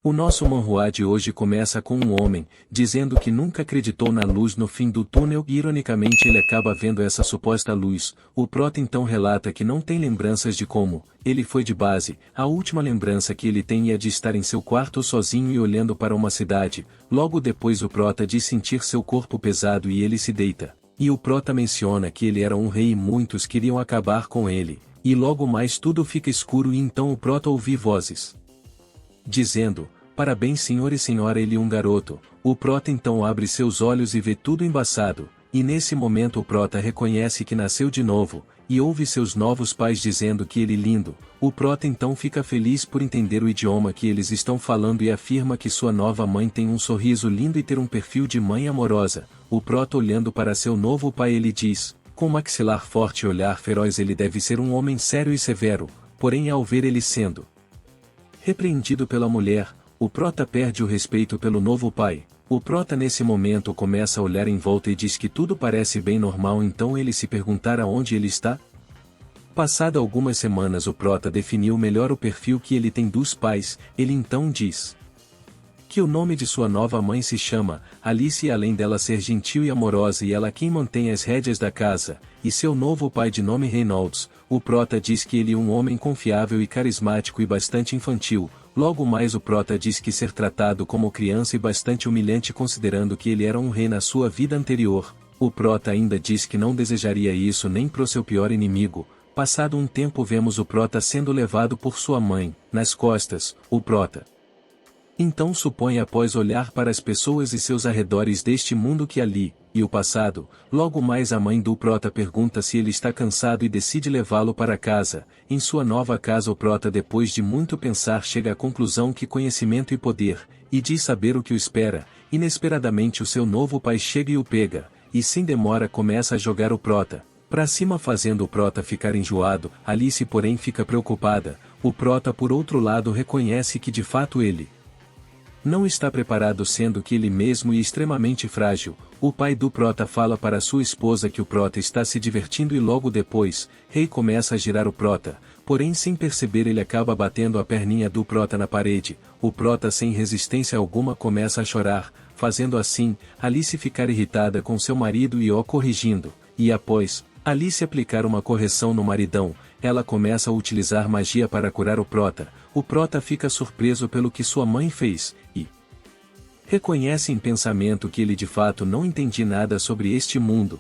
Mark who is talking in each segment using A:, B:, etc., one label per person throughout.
A: O nosso manhwa de hoje começa com um homem, dizendo que nunca acreditou na luz no fim do túnel e ironicamente ele acaba vendo essa suposta luz. O prota então relata que não tem lembranças de como ele foi de base. A última lembrança que ele tem é de estar em seu quarto sozinho e olhando para uma cidade. Logo depois o prota diz sentir seu corpo pesado e ele se deita. E o prota menciona que ele era um rei e muitos queriam acabar com ele. E logo mais tudo fica escuro e então o prota ouve vozes dizendo: "Parabéns senhor e senhora", ele um garoto. O prota então abre seus olhos e vê tudo embaçado, e nesse momento o prota reconhece que nasceu de novo, e ouve seus novos pais dizendo que ele lindo. O prota então fica feliz por entender o idioma que eles estão falando e afirma que sua nova mãe tem um sorriso lindo e ter um perfil de mãe amorosa. O prota olhando para seu novo pai ele diz, com maxilar forte e olhar feroz, ele deve ser um homem sério e severo, porém ao ver ele sendo repreendido pela mulher, o prota perde o respeito pelo novo pai. O prota nesse momento começa a olhar em volta e diz que tudo parece bem normal, então ele se perguntar aonde ele está. Passado algumas semanas o prota definiu melhor o perfil que ele tem dos pais, ele então diz que o nome de sua nova mãe se chama Alice, e além dela ser gentil e amorosa e ela quem mantém as rédeas da casa, e seu novo pai de nome Reynolds, o prota diz que ele é um homem confiável e carismático e bastante infantil. Logo mais o prota diz que ser tratado como criança e bastante humilhante considerando que ele era um rei na sua vida anterior. O prota ainda diz que não desejaria isso nem pro seu pior inimigo. Passado um tempo vemos o prota sendo levado por sua mãe, nas costas. O prota então supõe após olhar para as pessoas e seus arredores deste mundo que ali, e o passado, logo mais a mãe do prota pergunta se ele está cansado e decide levá-lo para casa. Em sua nova casa o prota depois de muito pensar chega à conclusão que conhecimento e poder, e diz saber o que o espera. Inesperadamente o seu novo pai chega e o pega, e sem demora começa a jogar o prota para cima fazendo o prota ficar enjoado. Alice porém fica preocupada. O prota por outro lado reconhece que de fato ele não está preparado sendo que ele mesmo é extremamente frágil. O pai do prota fala para sua esposa que o prota está se divertindo e logo depois, Rei começa a girar o prota, porém sem perceber ele acaba batendo a perninha do prota na parede. O prota sem resistência alguma começa a chorar, fazendo assim, Alice ficar irritada com seu marido e o corrigindo, e após Alice aplicar uma correção no maridão, ela começa a utilizar magia para curar o prota. O prota fica surpreso pelo que sua mãe fez, e reconhece em pensamento que ele de fato não entendia nada sobre este mundo.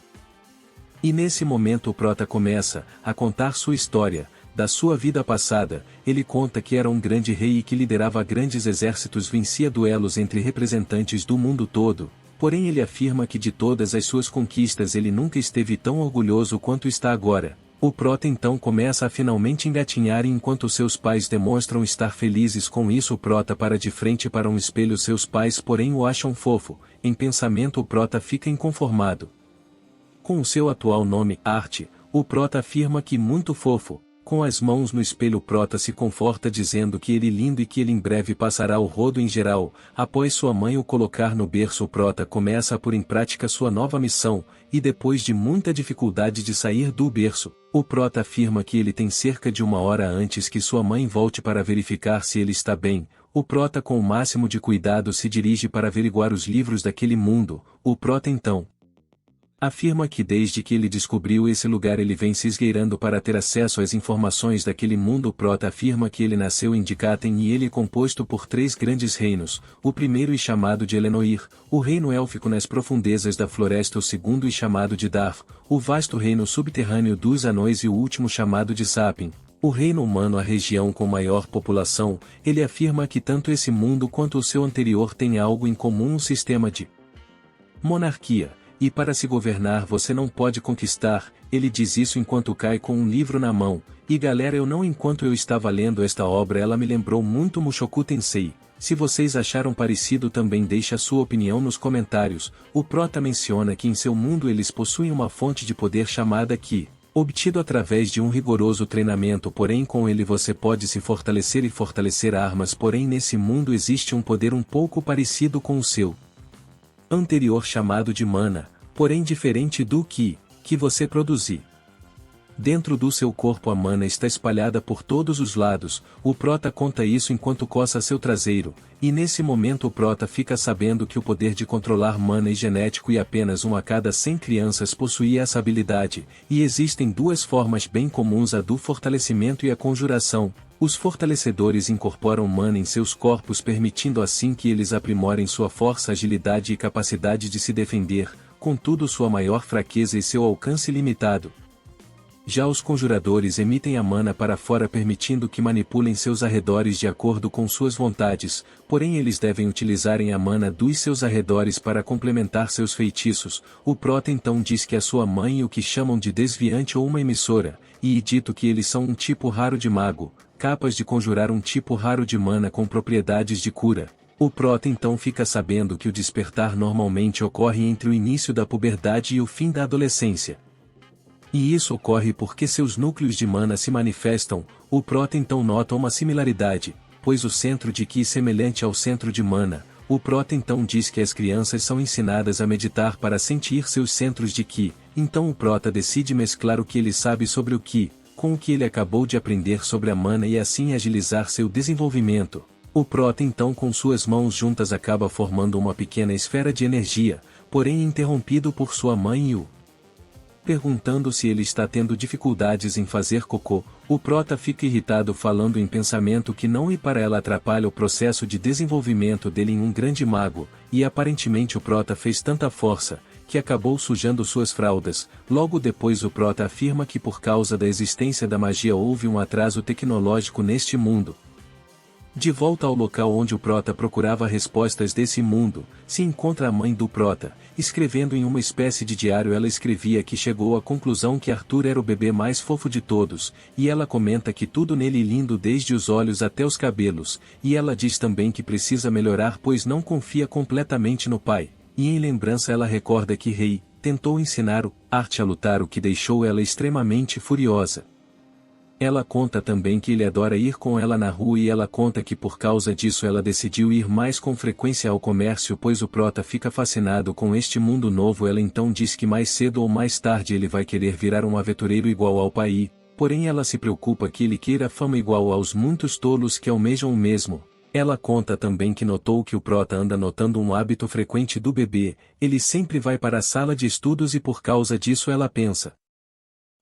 A: E nesse momento o prota começa a contar sua história, da sua vida passada. Ele conta que era um grande rei e que liderava grandes exércitos, vencia duelos entre representantes do mundo todo. Porém ele afirma que de todas as suas conquistas ele nunca esteve tão orgulhoso quanto está agora. O prota então começa a finalmente engatinhar e enquanto seus pais demonstram estar felizes com isso o prota para de frente para um espelho, seus pais porém o acham fofo. Em pensamento o prota fica inconformado com o seu atual nome, Arte. O prota afirma que muito fofo. Com as mãos no espelho o prota se conforta dizendo que ele é lindo e que ele em breve passará o rodo em geral. Após sua mãe o colocar no berço o prota começa a pôr em prática sua nova missão, e depois de muita dificuldade de sair do berço, o prota afirma que ele tem cerca de 1 hora antes que sua mãe volte para verificar se ele está bem. O prota com o máximo de cuidado se dirige para averiguar os livros daquele mundo. O prota então afirma que desde que ele descobriu esse lugar ele vem se esgueirando para ter acesso às informações daquele mundo. O prota afirma que ele nasceu em Dikaten e ele é composto por 3 grandes reinos. O primeiro é chamado de Elenoir, o reino élfico nas profundezas da floresta. O segundo é chamado de Darf, o vasto reino subterrâneo dos anões, e o último chamado de Sapin, o reino humano, a região com maior população. Ele afirma que tanto esse mundo quanto o seu anterior têm algo em comum, um sistema de monarquia. E para se governar você não pode conquistar. Ele diz isso enquanto cai com um livro na mão. E galera, enquanto eu estava lendo esta obra ela me lembrou muito Mushoku Tensei. Se vocês acharam parecido também deixe a sua opinião nos comentários. O prota menciona que em seu mundo eles possuem uma fonte de poder chamada Ki, obtido através de um rigoroso treinamento, porém com ele você pode se fortalecer e fortalecer armas. Porém nesse mundo existe um poder um pouco parecido com o seu anterior chamado de mana, porém diferente do que você produzir. Dentro do seu corpo a mana está espalhada por todos os lados. O prota conta isso enquanto coça seu traseiro, e nesse momento o prota fica sabendo que o poder de controlar mana é genético e apenas 1 a cada 100 crianças possuía essa habilidade, e existem 2 formas bem comuns, a do fortalecimento e a conjuração. Os fortalecedores incorporam mana em seus corpos, permitindo assim que eles aprimorem sua força, agilidade e capacidade de se defender, contudo sua maior fraqueza e seu alcance limitado. Já os conjuradores emitem a mana para fora, permitindo que manipulem seus arredores de acordo com suas vontades, porém eles devem utilizarem a mana dos seus arredores para complementar seus feitiços. O prota então diz que a sua mãe e o que chamam de desviante ou uma emissora, e dito que eles são um tipo raro de mago, capaz de conjurar um tipo raro de mana com propriedades de cura. O prota então fica sabendo que o despertar normalmente ocorre entre o início da puberdade e o fim da adolescência. E isso ocorre porque seus núcleos de mana se manifestam. O prota então nota uma similaridade, pois o centro de ki é semelhante ao centro de mana. O prota então diz que as crianças são ensinadas a meditar para sentir seus centros de ki, então o prota decide mesclar o que ele sabe sobre o ki, com o que ele acabou de aprender sobre a mana e assim agilizar seu desenvolvimento. O prota então com suas mãos juntas acaba formando uma pequena esfera de energia, porém interrompido por sua mãe e o perguntando se ele está tendo dificuldades em fazer cocô. O prota fica irritado, falando em pensamento que não, e para ela atrapalha o processo de desenvolvimento dele em um grande mago, e aparentemente o prota fez tanta força, que acabou sujando suas fraldas. Logo depois o prota afirma que por causa da existência da magia houve um atraso tecnológico neste mundo. De volta ao local onde o prota procurava respostas desse mundo, se encontra a mãe do prota. Escrevendo em uma espécie de diário, ela escrevia que chegou à conclusão que Arthur era o bebê mais fofo de todos, e ela comenta que tudo nele é lindo desde os olhos até os cabelos, e ela diz também que precisa melhorar pois não confia completamente no pai, e em lembrança ela recorda que Rei tentou ensinar o arte a lutar, o que deixou ela extremamente furiosa. Ela conta também que ele adora ir com ela na rua, e ela conta que por causa disso ela decidiu ir mais com frequência ao comércio, pois o prota fica fascinado com este mundo novo. Ela então diz que mais cedo ou mais tarde ele vai querer virar um aventureiro igual ao pai, porém ela se preocupa que ele queira fama igual aos muitos tolos que almejam o mesmo. Ela conta também que notou que o prota anda notando um hábito frequente do bebê, ele sempre vai para a sala de estudos e por causa disso ela pensa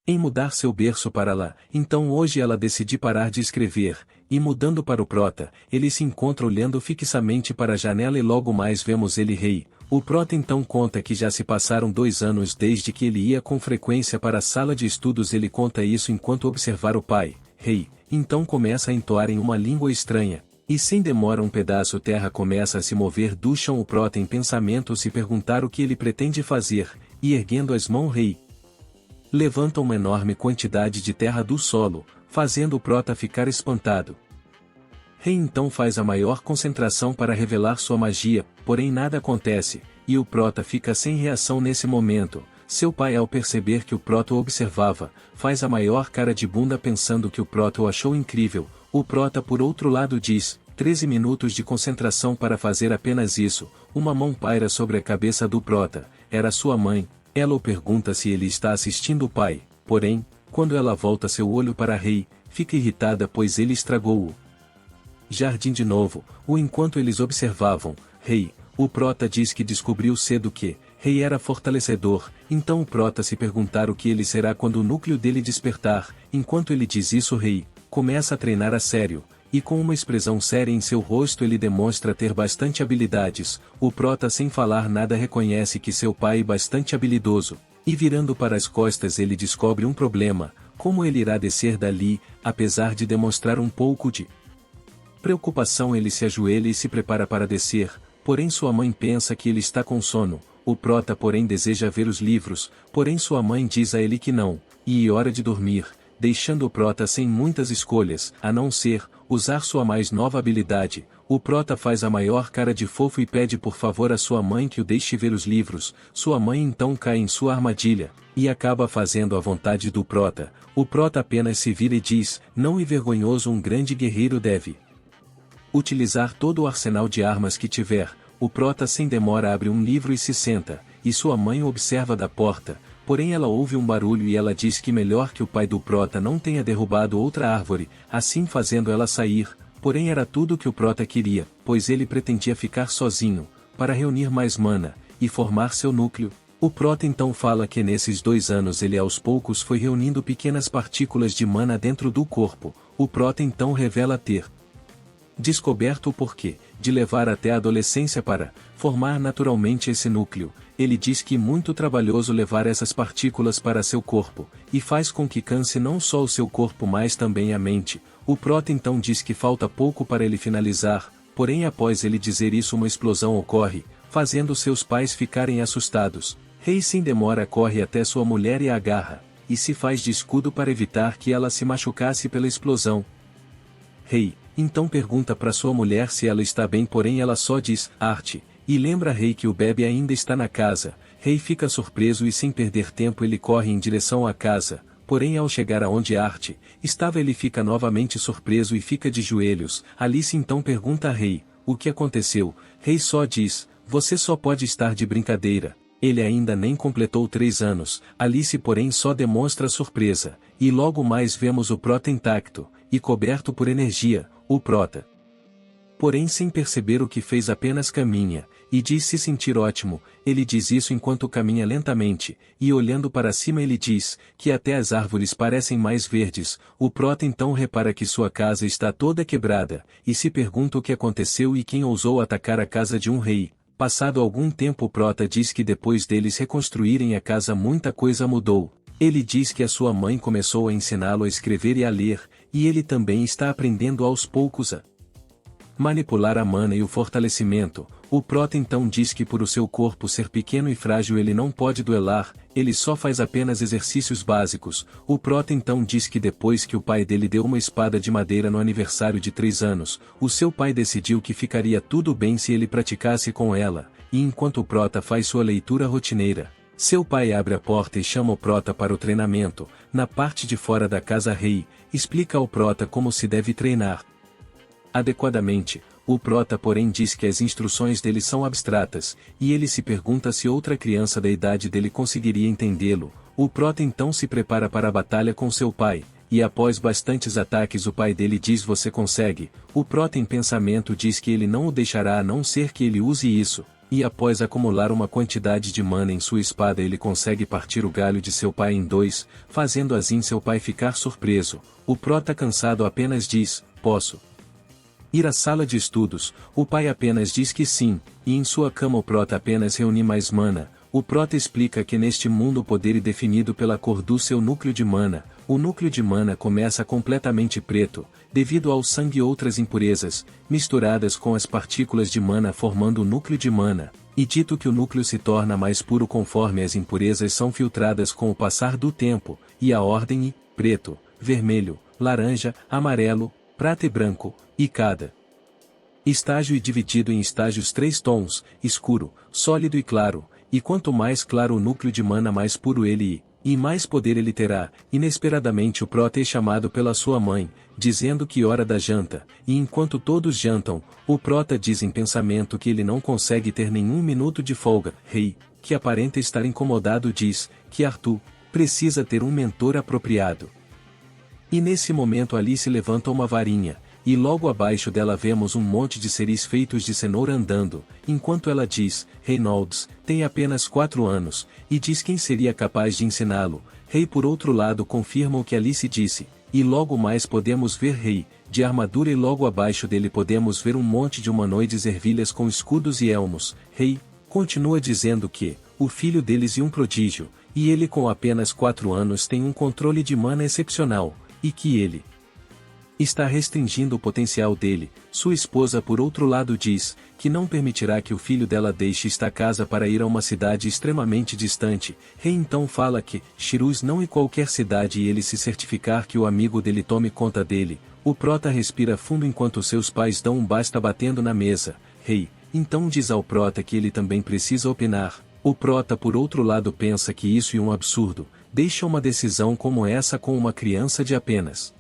A: em mudar seu berço para lá. Então hoje ela decide parar de escrever, e mudando para o prota, ele se encontra olhando fixamente para a janela e logo mais vemos ele Rei. O prota então conta que já se passaram 2 anos desde que ele ia com frequência para a sala de estudos. Ele conta isso enquanto observar o pai, Rei, então começa a entoar em uma língua estranha, e sem demora um pedaço terra começa a se mover do chão. O prota em pensamento se perguntar o que ele pretende fazer, e erguendo as mãos Rei levanta uma enorme quantidade de terra do solo, fazendo o prota ficar espantado. Rei então faz a maior concentração para revelar sua magia, porém nada acontece, e o prota fica sem reação nesse momento. Seu pai, ao perceber que o prota o observava, faz a maior cara de bunda pensando que o prota o achou incrível. O prota por outro lado diz, 13 minutos de concentração para fazer apenas isso. Uma mão paira sobre a cabeça do prota, era sua mãe. Ela o pergunta se ele está assistindo o pai, porém, quando ela volta seu olho para Rei, fica irritada pois ele estragou o jardim de novo. Enquanto eles observavam Rei, o prota diz que descobriu cedo que Rei era fortalecedor, então o prota se perguntar o que ele será quando o núcleo dele despertar. Enquanto ele diz isso, Rei começa a treinar a sério, e com uma expressão séria em seu rosto ele demonstra ter bastante habilidades. O prota sem falar nada reconhece que seu pai é bastante habilidoso, e virando para as costas ele descobre um problema, como ele irá descer dali. Apesar de demonstrar um pouco de preocupação ele se ajoelha e se prepara para descer, porém sua mãe pensa que ele está com sono. O prota porém deseja ver os livros, porém sua mãe diz a ele que não, e é hora de dormir, deixando o prota sem muitas escolhas, a não ser usar sua mais nova habilidade. O prota faz a maior cara de fofo e pede por favor a sua mãe que o deixe ver os livros. Sua mãe então cai em sua armadilha, e acaba fazendo a vontade do prota. O prota apenas se vira e diz, não, e vergonhoso, um grande guerreiro deve utilizar todo o arsenal de armas que tiver. O prota sem demora abre um livro e se senta, e sua mãe o observa da porta, porém ela ouve um barulho e ela diz que melhor que o pai do Prota não tenha derrubado outra árvore, assim fazendo ela sair, porém era tudo o que o Prota queria, pois ele pretendia ficar sozinho, para reunir mais mana, e formar seu núcleo. O Prota então fala que nesses 2 anos ele aos poucos foi reunindo pequenas partículas de mana dentro do corpo. O Prota então revela ter descoberto o porquê de levar até a adolescência para formar naturalmente esse núcleo. Ele diz que é muito trabalhoso levar essas partículas para seu corpo, e faz com que canse não só o seu corpo mas também a mente. O Prota então diz que falta pouco para ele finalizar, porém após ele dizer isso uma explosão ocorre, fazendo seus pais ficarem assustados. Rei sem demora corre até sua mulher e a agarra, e se faz de escudo para evitar que ela se machucasse pela explosão. Rei então pergunta para sua mulher se ela está bem, porém ela só diz, Arte, e lembra Rei que o bebê ainda está na casa. Rei fica surpreso e sem perder tempo ele corre em direção à casa, porém ao chegar aonde Arte estava ele fica novamente surpreso e fica de joelhos. Alice então pergunta a Rei, o que aconteceu? Rei só diz, você só pode estar de brincadeira. Ele ainda nem completou 3 anos, Alice porém só demonstra surpresa, e logo mais vemos o Prota intacto, e coberto por energia. O Prota, porém sem perceber o que fez apenas caminha, e diz se sentir ótimo. Ele diz isso enquanto caminha lentamente, e olhando para cima ele diz, que até as árvores parecem mais verdes. O Prota então repara que sua casa está toda quebrada, e se pergunta o que aconteceu e quem ousou atacar a casa de um rei. Passado algum tempo o Prota diz que depois deles reconstruírem a casa muita coisa mudou. Ele diz que a sua mãe começou a ensiná-lo a escrever e a ler, e ele também está aprendendo aos poucos a manipular a mana e o fortalecimento. O Prota então diz que por o seu corpo ser pequeno e frágil ele não pode duelar, ele só faz apenas exercícios básicos. O Prota então diz que depois que o pai dele deu uma espada de madeira no aniversário de 3 anos, o seu pai decidiu que ficaria tudo bem se ele praticasse com ela, e enquanto o Prota faz sua leitura rotineira, seu pai abre a porta e chama o Prota para o treinamento. Na parte de fora da casa Rei explica ao Prota como se deve treinar adequadamente. O Prota porém diz que as instruções dele são abstratas, e ele se pergunta se outra criança da idade dele conseguiria entendê-lo. O Prota então se prepara para a batalha com seu pai, e após bastantes ataques o pai dele diz você consegue. O Prota em pensamento diz que ele não o deixará a não ser que ele use isso, e após acumular uma quantidade de mana em sua espada ele consegue partir o galho de seu pai em 2, fazendo assim seu pai ficar surpreso. O Prota cansado apenas diz, posso ir à sala de estudos? O pai apenas diz que sim, e em sua cama o Prota apenas reúne mais mana. O Prota explica que neste mundo o poder é definido pela cor do seu núcleo de mana. O núcleo de mana começa completamente preto, devido ao sangue e outras impurezas, misturadas com as partículas de mana formando o núcleo de mana, e dito que o núcleo se torna mais puro conforme as impurezas são filtradas com o passar do tempo, e a ordem é preto, vermelho, laranja, amarelo, prata e branco, e cada estágio é dividido em estágios 3 tons, escuro, sólido e claro, e quanto mais claro o núcleo de mana mais puro ele é, e mais poder ele terá. Inesperadamente o Prota é chamado pela sua mãe, dizendo que hora da janta, e enquanto todos jantam, o Prota diz em pensamento que ele não consegue ter nenhum minuto de folga. Rei, que aparenta estar incomodado diz, que Arthur precisa ter um mentor apropriado. E nesse momento Alice levanta uma varinha, e logo abaixo dela vemos um monte de seres feitos de cenoura andando, enquanto ela diz, Reynolds, tem apenas 4 anos, e diz quem seria capaz de ensiná-lo. Rei por outro lado confirma o que Alice disse, e logo mais podemos ver Rei, de armadura e logo abaixo dele podemos ver um monte de humanoides ervilhas com escudos e elmos. Rei continua dizendo que, o filho deles é um prodígio, e ele com apenas 4 anos tem um controle de mana excepcional, e que ele está restringindo o potencial dele. Sua esposa por outro lado diz, que não permitirá que o filho dela deixe esta casa para ir a uma cidade extremamente distante. Rei então fala que, Shiruz não é qualquer cidade e ele se certificar que o amigo dele tome conta dele. O Prota respira fundo enquanto seus pais dão um basta batendo na mesa. Rei, então diz ao Prota que ele também precisa opinar. O Prota por outro lado pensa que isso é um absurdo, deixa uma decisão como essa com uma criança de apenas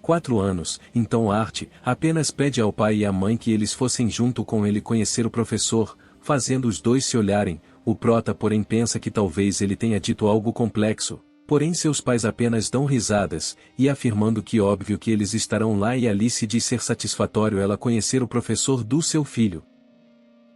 A: 4 anos, então Arte apenas pede ao pai e à mãe que eles fossem junto com ele conhecer o professor, fazendo os dois se olharem. o Prota porém pensa que talvez ele tenha dito algo complexo. Porém seus pais apenas dão risadas, e afirmando que óbvio que eles estarão lá, e Alice diz ser satisfatório ela conhecer o professor do seu filho.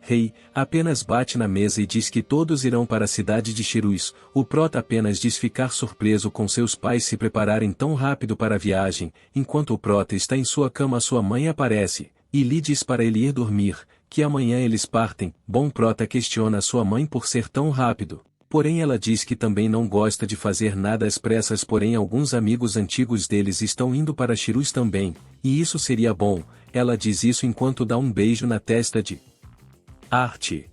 A: Rei apenas bate na mesa e diz que todos irão para a cidade de Shirus. O Prota apenas diz ficar surpreso com seus pais se prepararem tão rápido para a viagem. Enquanto o Prota está em sua cama, sua mãe aparece, e lhe diz para ele ir dormir, que amanhã eles partem. Bom, Prota questiona sua mãe por ser tão rápido. Porém ela diz que também não gosta de fazer nada às pressas, porém alguns amigos antigos deles estão indo para Shirus também, e isso seria bom. Ela diz isso enquanto dá um beijo na testa de Arte.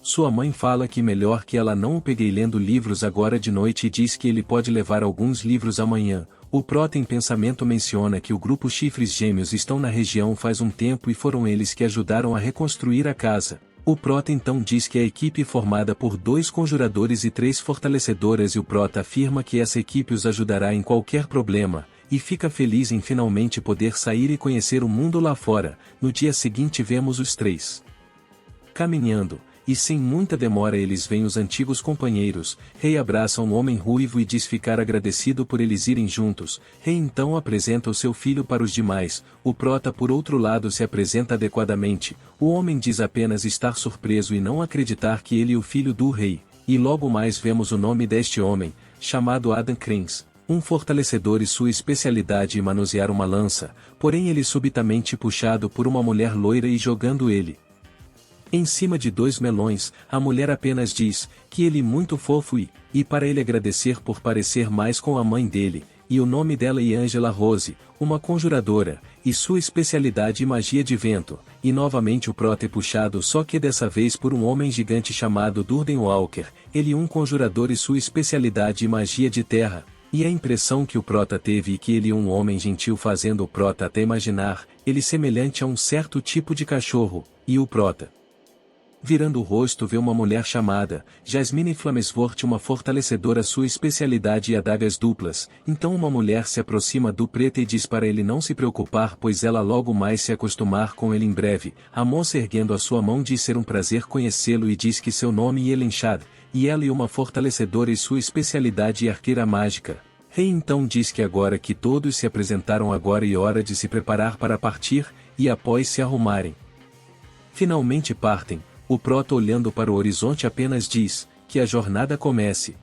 A: Sua mãe fala que melhor que ela não o pegue lendo livros agora de noite e diz que ele pode levar alguns livros amanhã. O Prota em pensamento menciona que o grupo Chifres Gêmeos estão na região faz um tempo e foram eles que ajudaram a reconstruir a casa. O Prota então diz que a equipe é formada por 2 conjuradores e 3 fortalecedoras, e o Prota afirma que essa equipe os ajudará em qualquer problema, e fica feliz em finalmente poder sair e conhecer o mundo lá fora. No dia seguinte vemos os 3 caminhando, e sem muita demora eles veem os antigos companheiros. Rei abraça um homem ruivo e diz ficar agradecido por eles irem juntos. Rei então apresenta o seu filho para os demais. O Prota por outro lado se apresenta adequadamente. O homem diz apenas estar surpreso e não acreditar que ele é o filho do rei. E logo mais vemos o nome deste homem, chamado Adam Krens, um fortalecedor, e sua especialidade é manusear uma lança. Porém ele subitamente puxado por uma mulher loira e jogando ele em cima de 2 melões. A mulher apenas diz que ele é muito fofo e para ele agradecer por parecer mais com a mãe dele, e o nome dela é Angela Rose, uma conjuradora, e sua especialidade é magia de vento. E novamente o Prota é puxado, só que dessa vez por um homem gigante chamado Durden Walker. Ele é um conjurador e sua especialidade é magia de terra. E a impressão que o Prota teve é que ele é um homem gentil, fazendo o Prota até imaginar ele semelhante a um certo tipo de cachorro. E o Prota, virando o rosto, vê uma mulher chamada Jasmine Flamesvort, uma fortalecedora, sua especialidade é adagas duplas. Então uma mulher se aproxima do Preta e diz para ele não se preocupar, pois ela logo mais se acostumar com ele em breve. A moça erguendo a sua mão diz ser um prazer conhecê-lo e diz que seu nome é Elenchad, e ela é uma fortalecedora e sua especialidade é arqueira mágica. Rei então diz que agora que todos se apresentaram, agora é hora de se preparar para partir, e após se arrumarem, finalmente partem. O Prota olhando para o horizonte apenas diz que a jornada comece.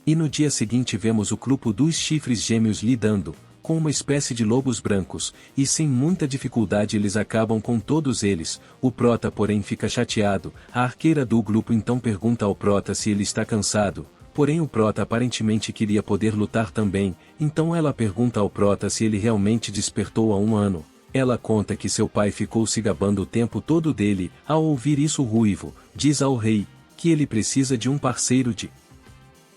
A: E no dia seguinte vemos o grupo dos Chifres Gêmeos lidando com uma espécie de lobos brancos, e sem muita dificuldade eles acabam com todos eles. O Prota porém fica chateado. A arqueira do grupo então pergunta ao Prota se ele está cansado, porém o Prota aparentemente queria poder lutar também, então ela pergunta ao Prota se ele realmente despertou há 1 ano. Ela conta que seu pai ficou se gabando o tempo todo dele. Ao ouvir isso, o Ruivo diz ao rei que ele precisa de um parceiro de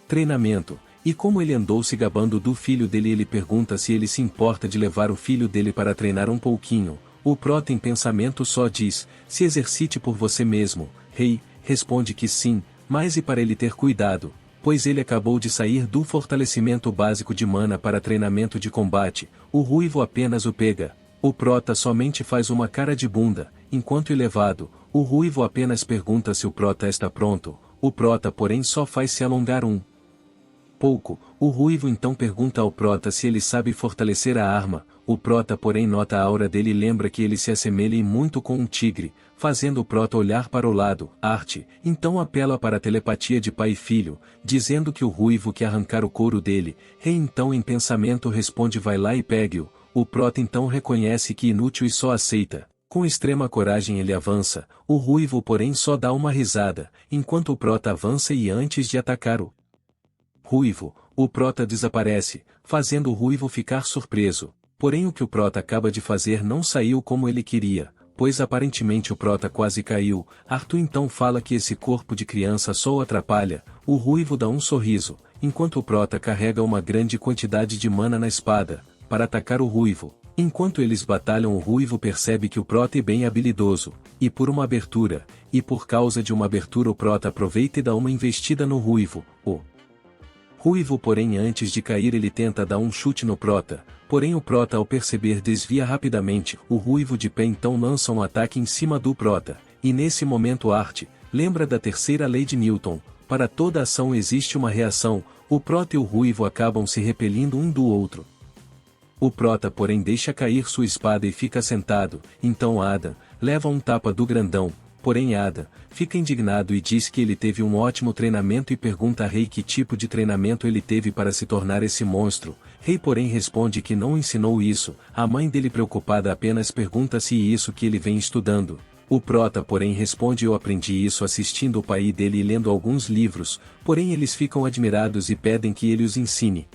A: treinamento, e como ele andou se gabando do filho dele, ele pergunta se ele se importa de levar o filho dele para treinar um pouquinho. O Prota em pensamento só diz, se exercite por você mesmo. Rei responde que sim, mas e para ele ter cuidado, pois ele acabou de sair do fortalecimento básico de mana para treinamento de combate. O Ruivo apenas o pega. O Prota somente faz uma cara de bunda, enquanto elevado, o Ruivo apenas pergunta se o Prota está pronto. O Prota porém só faz se alongar um pouco. O Ruivo então pergunta ao Prota se ele sabe fortalecer a arma. O Prota porém nota a aura dele e lembra que ele se assemelha muito com um tigre, fazendo o Prota olhar para o lado. Arte então apela para a telepatia de pai e filho, dizendo que o Ruivo quer arrancar o couro dele. Rei então em pensamento responde vai lá e pegue-o. O Prota então reconhece que inútil e só aceita. Com extrema coragem ele avança. O Ruivo porém só dá uma risada, enquanto o Prota avança, e antes de atacar o Ruivo, o Prota desaparece, fazendo o Ruivo ficar surpreso. Porém o que o Prota acaba de fazer não saiu como ele queria, pois aparentemente o Prota quase caiu. Arthur então fala que esse corpo de criança só o atrapalha. O Ruivo dá um sorriso, enquanto o Prota carrega uma grande quantidade de mana na espada para atacar o Ruivo. Enquanto eles batalham, o Ruivo percebe que o Prota é bem habilidoso, e por uma abertura, e por causa de uma abertura o Prota aproveita e dá uma investida no Ruivo. O Ruivo porém antes de cair ele tenta dar um chute no Prota, porém o Prota ao perceber desvia rapidamente. O Ruivo de pé então lança um ataque em cima do Prota, e nesse momento Arte lembra da terceira lei de Newton: para toda ação existe uma reação, o prota e o ruivo acabam se repelindo um do outro. O prota porém deixa cair sua espada e fica sentado, então Ada leva um tapa do grandão, porém Ada fica indignado e diz que ele teve um ótimo treinamento e pergunta a Rei que tipo de treinamento ele teve para se tornar esse monstro. Rei porém responde que não ensinou isso, a mãe dele preocupada apenas pergunta se isso que ele vem estudando. O prota porém responde: eu aprendi isso assistindo o pai dele e lendo alguns livros, porém eles ficam admirados e pedem que ele os ensine.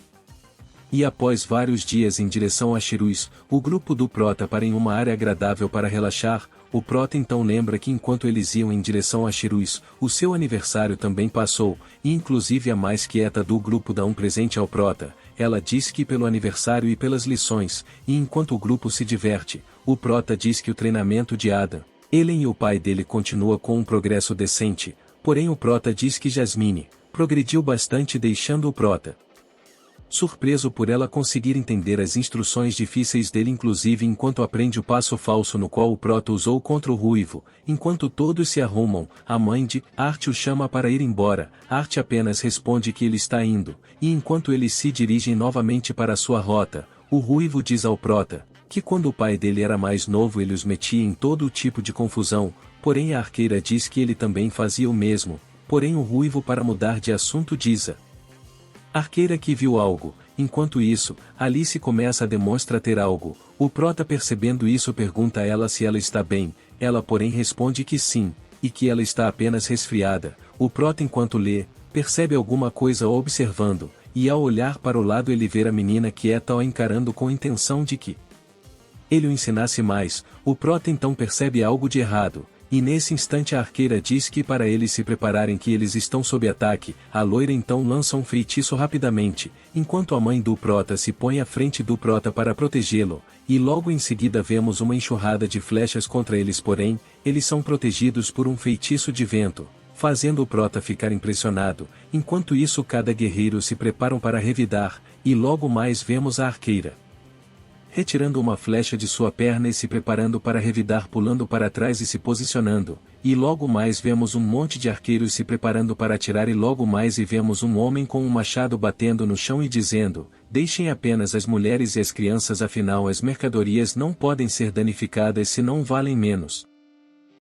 A: E após vários dias em direção a Shirus, o grupo do prota para em uma área agradável para relaxar. O prota então lembra que enquanto eles iam em direção a Shirus, o seu aniversário também passou, e inclusive a mais quieta do grupo dá um presente ao prota. Ela diz que pelo aniversário e pelas lições, e enquanto o grupo se diverte, o prota diz que o treinamento de Ada, Ellen e o pai dele continua com um progresso decente, porém o prota diz que Jasmine progrediu bastante deixando o prota surpreso por ela conseguir entender as instruções difíceis dele inclusive enquanto aprende o passo falso no qual o prota usou contra o ruivo. Enquanto todos se arrumam, a mãe de Art o chama para ir embora. Art apenas responde que ele está indo, e enquanto eles se dirigem novamente para sua rota, o ruivo diz ao prota que quando o pai dele era mais novo ele os metia em todo o tipo de confusão, porém a arqueira diz que ele também fazia o mesmo, porém o ruivo para mudar de assunto diz a arqueira que viu algo. Enquanto isso, Alice começa a demonstrar ter algo. O prota percebendo isso pergunta a ela se ela está bem, ela porém responde que sim, e que ela está apenas resfriada. O prota enquanto lê, percebe alguma coisa observando, e ao olhar para o lado ele vê a menina quieta o encarando com a intenção de que ele o ensinasse mais. O prota então percebe algo de errado. E nesse instante a arqueira diz que para eles se prepararem que eles estão sob ataque. A loira então lança um feitiço rapidamente, enquanto a mãe do prota se põe à frente do prota para protegê-lo, e logo em seguida vemos uma enxurrada de flechas contra eles porém, eles são protegidos por um feitiço de vento, fazendo o prota ficar impressionado. Enquanto isso cada guerreiro se preparam para revidar, e logo mais vemos a arqueira retirando uma flecha de sua perna e se preparando para revidar pulando para trás e se posicionando, e logo mais vemos um monte de arqueiros se preparando para atirar e logo mais e vemos um homem com um machado batendo no chão e dizendo: deixem apenas as mulheres e as crianças afinal as mercadorias não podem ser danificadas se não valem menos.